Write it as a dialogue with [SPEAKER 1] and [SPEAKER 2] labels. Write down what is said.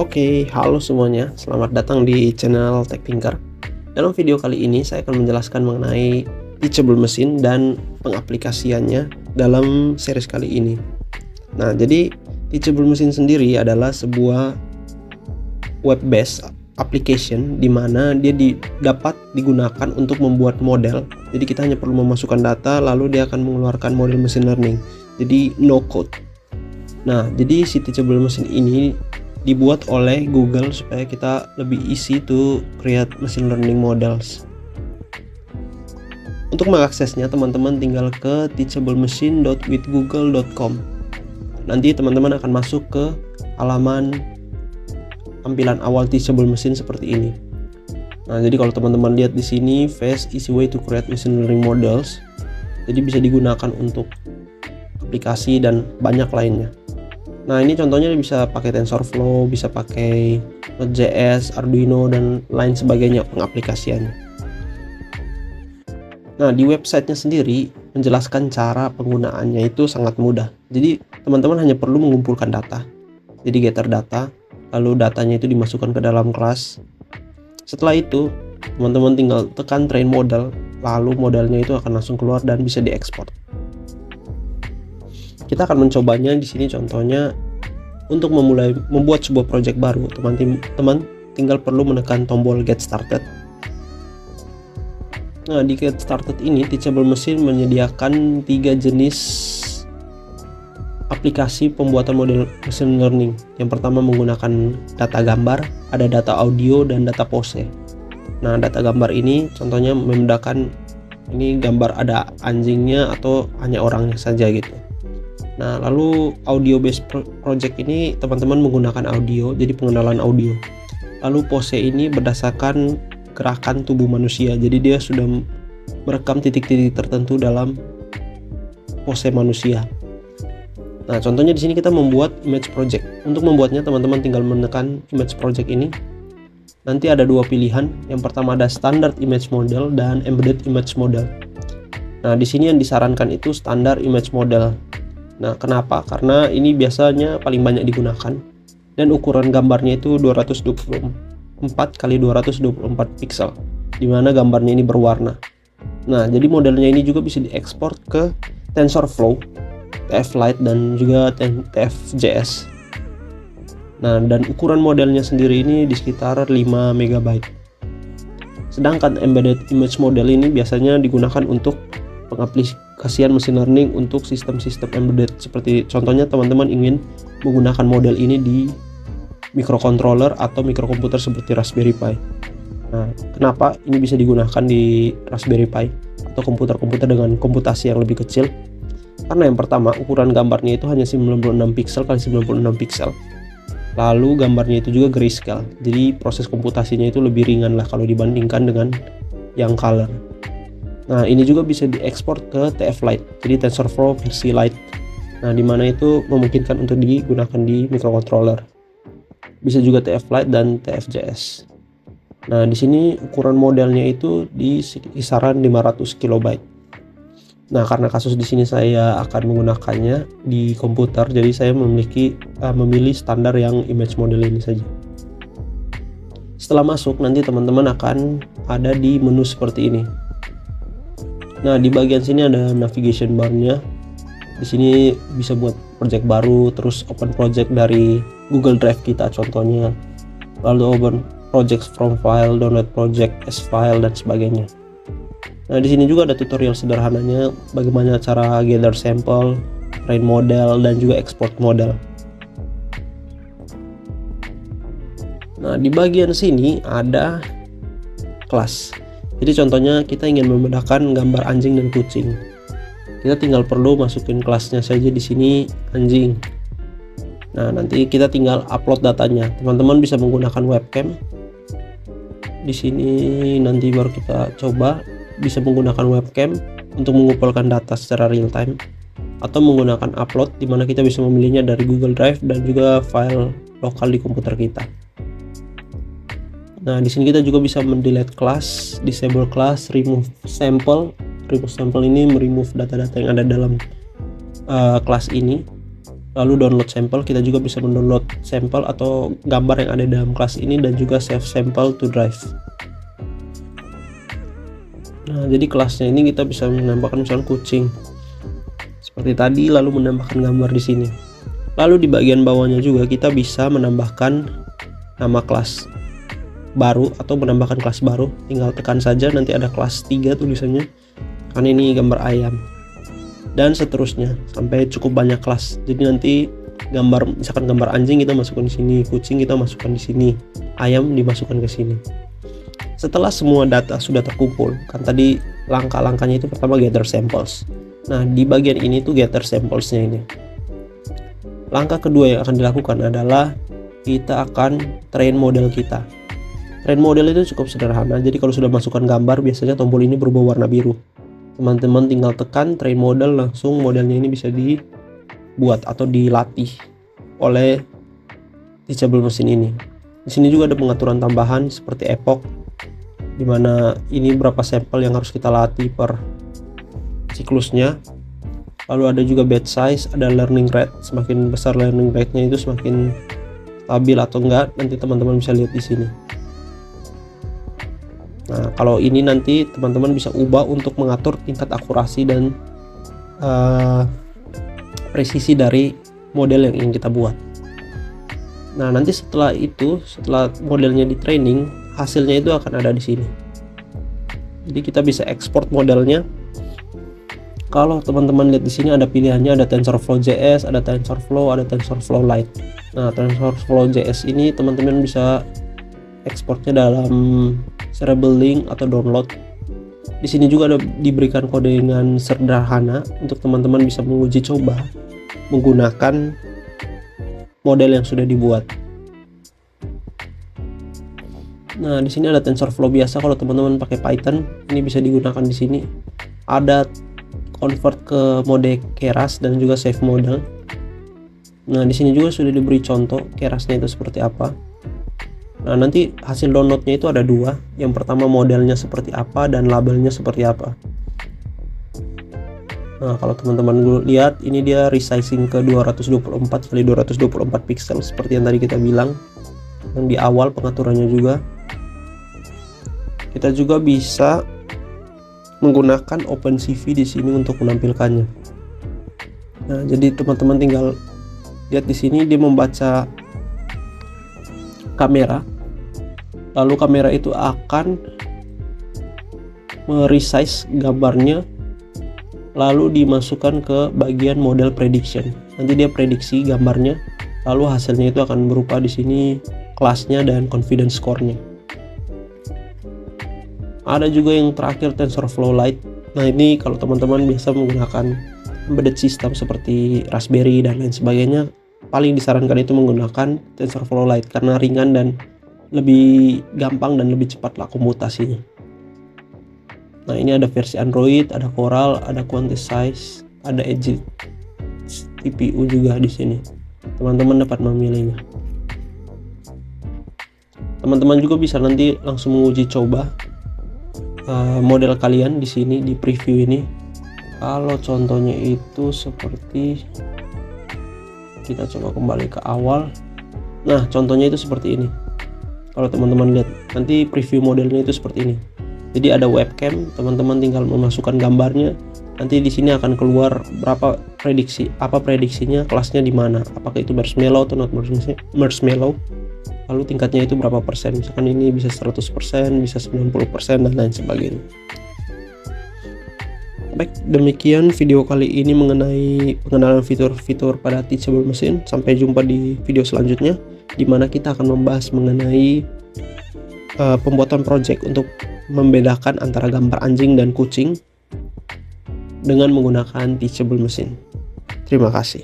[SPEAKER 1] Oke, halo semuanya. Selamat datang di channel Tech Thinker. Dalam video kali ini saya akan menjelaskan mengenai Teachable Machine dan pengaplikasiannya dalam series kali ini. Nah, jadi Teachable Machine sendiri adalah sebuah web-based application di mana dia dapat digunakan untuk membuat model. Jadi kita hanya perlu memasukkan data lalu dia akan mengeluarkan model machine learning. Jadi no code. Nah, jadi si Teachable Machine ini dibuat oleh Google supaya kita lebih easy to create machine learning models. Untuk mengaksesnya, teman-teman tinggal ke teachablemachine.withgoogle.com. Nanti teman-teman akan masuk ke halaman tampilan awal Teachable Machine seperti ini. Nah, jadi kalau teman-teman lihat di sini, fast easy way to create machine learning models. Jadi bisa digunakan untuk aplikasi dan banyak lainnya. Nah, ini contohnya bisa pakai TensorFlow, bisa pakai Node.js, Arduino, dan lain sebagainya pengaplikasiannya. Nah, di websitenya sendiri menjelaskan cara penggunaannya itu sangat mudah. Jadi, teman-teman hanya perlu mengumpulkan data. Jadi, gather data, lalu datanya itu dimasukkan ke dalam kelas. Setelah itu, teman-teman tinggal tekan train model, lalu modelnya itu akan langsung keluar dan bisa diekspor. Kita akan mencobanya di sini contohnya untuk membuat sebuah project baru. Teman-teman tinggal perlu menekan tombol Get Started. Nah, di Get Started ini Teachable Machine menyediakan 3 jenis aplikasi pembuatan model machine learning. Yang pertama menggunakan data gambar, ada data audio, dan data pose. Nah, data gambar ini contohnya membedakan ini gambar ada anjingnya atau hanya orangnya saja gitu. Nah, lalu audio based project ini teman-teman menggunakan audio, jadi pengenalan audio. Lalu pose ini berdasarkan gerakan tubuh manusia, jadi dia sudah merekam titik-titik tertentu dalam pose manusia. Nah, contohnya di sini kita membuat image project. Untuk membuatnya teman-teman tinggal menekan image project ini. Nanti ada 2 pilihan. Yang pertama ada standard image model dan embedded image model. Nah, di sini yang disarankan itu standar image model. Nah, kenapa? Karena ini biasanya paling banyak digunakan dan ukuran gambarnya itu 224 x 224 pixel, di mana gambarnya ini berwarna. Nah, jadi modelnya ini juga bisa diekspor ke TensorFlow, TF-Lite, dan juga TF.js. Nah, dan ukuran modelnya sendiri ini di sekitar 5 MB. Sedangkan embedded image model ini biasanya digunakan untuk pengaplikasian machine learning untuk sistem-sistem embedded, seperti contohnya teman-teman ingin menggunakan model ini di microcontroller atau mikrokomputer seperti Raspberry Pi. Nah, kenapa ini bisa digunakan di Raspberry Pi atau komputer-komputer dengan komputasi yang lebih kecil? Karena yang pertama, ukuran gambarnya itu hanya 96 pixel x 96 pixel. Lalu gambarnya itu juga grayscale, jadi proses komputasinya itu lebih ringan lah kalau dibandingkan dengan yang color. Nah, ini juga bisa diekspor ke TF-Lite, jadi TensorFlow versi Lite. Nah, dimana itu memungkinkan untuk digunakan di microcontroller. Bisa juga TF-Lite dan TF.js. Nah, di sini ukuran modelnya itu di kisaran 500 KB. Nah, karena kasus di sini saya akan menggunakannya di komputer, jadi saya memilih standar yang image model ini saja. Setelah masuk, nanti teman-teman akan ada di menu seperti ini. Nah, di bagian sini ada navigation bar-nya. Di sini bisa buat project baru, terus open project dari Google Drive kita contohnya. Lalu open project from file, download project as file, dan sebagainya. Nah, di sini juga ada tutorial sederhananya bagaimana cara gather sample, train model, dan juga export model. Nah, di bagian sini ada kelas. Jadi contohnya kita ingin membedakan gambar anjing dan kucing. Kita tinggal perlu masukin kelasnya saja di sini anjing. Nah, nanti kita tinggal upload datanya. Teman-teman bisa menggunakan webcam. Di sini nanti baru kita coba bisa menggunakan webcam untuk mengumpulkan data secara real time, atau menggunakan upload di mana kita bisa memilihnya dari Google Drive dan juga file lokal di komputer kita. Nah, di sini kita juga bisa mendelete class, disable class, remove sample. Remove sample ini meremove data-data yang ada dalam kelas ini. lalu download sampel. Kita juga bisa mendownload sampel atau gambar yang ada dalam kelas ini, dan juga save sampel to drive. Nah, jadi kelasnya ini kita bisa menambahkan misalnya kucing seperti tadi, lalu menambahkan gambar di sini. Lalu di bagian bawahnya juga kita bisa menambahkan nama kelas baru atau menambahkan kelas baru. Tinggal tekan saja, nanti ada kelas 3 tulisannya, kan ini gambar ayam, dan seterusnya sampai cukup banyak kelas. Jadi nanti gambar, misalkan gambar anjing kita masukkan di sini, kucing kita masukkan di sini, ayam dimasukkan ke sini. Setelah semua data sudah terkumpul, kan tadi langkah-langkahnya itu pertama gather samples. Nah, di bagian ini tuh gather samples-nya ini. Langkah kedua yang akan dilakukan adalah kita akan train model kita. Train model itu cukup sederhana. Jadi kalau sudah masukkan gambar, biasanya tombol ini berubah warna biru. Teman-teman tinggal tekan train model, langsung modelnya ini bisa dibuat atau dilatih oleh teachable mesin ini. Di sini juga ada pengaturan tambahan seperti epoch, dimana ini berapa sampel yang harus kita latih per siklusnya. Lalu ada juga batch size, ada learning rate. Semakin besar learning rate-nya itu semakin stabil atau enggak, nanti teman-teman bisa lihat di sini. Nah, kalau ini nanti teman-teman bisa ubah untuk mengatur tingkat akurasi dan presisi dari model yang ingin kita buat. Nah, nanti setelah itu, setelah modelnya di training, hasilnya itu akan ada di sini. Jadi kita bisa ekspor modelnya. Kalau teman-teman lihat di sini ada pilihannya, ada TensorFlow JS, ada TensorFlow, ada TensorFlow Lite. Nah, TensorFlow JS ini teman-teman bisa ekspornya dalam Cerebral Link atau download. Di sini juga ada diberikan kode-kode sederhana untuk teman-teman bisa menguji coba menggunakan model yang sudah dibuat. Nah, di sini ada TensorFlow biasa. Kalau teman-teman pakai Python, ini bisa digunakan di sini. Ada convert ke mode Keras dan juga save model. Nah, di sini juga sudah diberi contoh Kerasnya itu seperti apa. Nah, nanti hasil downloadnya itu ada dua. Yang pertama modelnya seperti apa dan labelnya seperti apa. Nah, kalau teman-teman lihat, ini dia resizing ke 224 x 224 pixel seperti yang tadi kita bilang, yang di awal pengaturannya juga. Kita juga bisa menggunakan OpenCV di sini untuk menampilkannya. Nah, jadi teman-teman tinggal lihat di sini, dia membaca kamera, lalu kamera itu akan meresize gambarnya, lalu dimasukkan ke bagian model prediction. Nanti dia prediksi gambarnya, lalu hasilnya itu akan berupa di sini kelasnya dan confidence score-nya. Ada juga yang terakhir TensorFlow Lite. Nah, ini kalau teman-teman biasa menggunakan embedded system seperti Raspberry dan lain sebagainya, paling disarankan itu menggunakan TensorFlow Lite karena ringan dan lebih gampang dan lebih cepatlah komputasinya. Nah, ini ada versi Android, ada Coral, ada Quantize, ada Edge TPU juga di sini. Teman-teman dapat memilihnya. Teman-teman juga bisa nanti langsung menguji coba model kalian di sini di preview ini. Kalau contohnya itu seperti, kita coba kembali ke awal. Nah, contohnya itu seperti ini. Kalau teman-teman lihat, nanti preview modelnya itu seperti ini. Jadi ada webcam, teman-teman tinggal memasukkan gambarnya. Nanti di sini akan keluar berapa prediksi, apa prediksinya, kelasnya di mana, apakah itu marshmallow atau not marshmallow. Lalu tingkatnya itu berapa persen, misalkan ini bisa 100%, bisa 90% dan lain sebagainya. Baik, demikian video kali ini mengenai pengenalan fitur-fitur pada Teachable Machine. Sampai jumpa di video selanjutnya, di mana kita akan membahas mengenai pembuatan project untuk membedakan antara gambar anjing dan kucing dengan menggunakan Teachable Machine. Terima kasih.